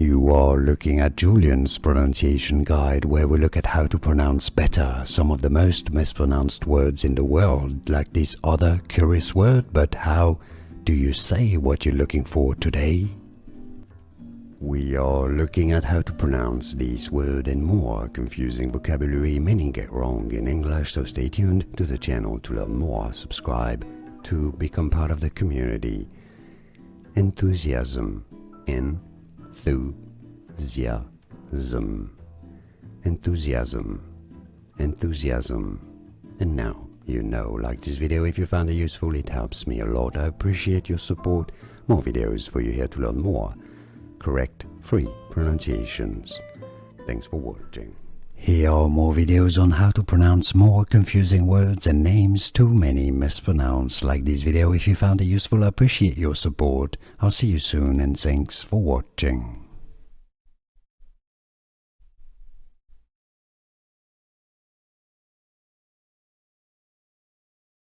You are looking at Julian's pronunciation guide, where we look at how to pronounce better some of the most mispronounced words in the world, like this other curious word. But how do you say what you're looking for today? We are looking at how to pronounce this word and more confusing vocabulary many get wrong in English, so stay tuned to the channel to learn more. Subscribe to become part of the community. Enthusiasm. Enthusiasm. Enthusiasm. Enthusiasm. And now you know. Like this video if you found it useful. It helps me a lot. I appreciate your support. More videos for you here to learn more correct, free pronunciations. Thanks for watching. Here are more videos on how to pronounce more confusing words and names too many mispronounced. Like this video if you found it useful. I appreciate your support. I'll see you soon and thanks for watching.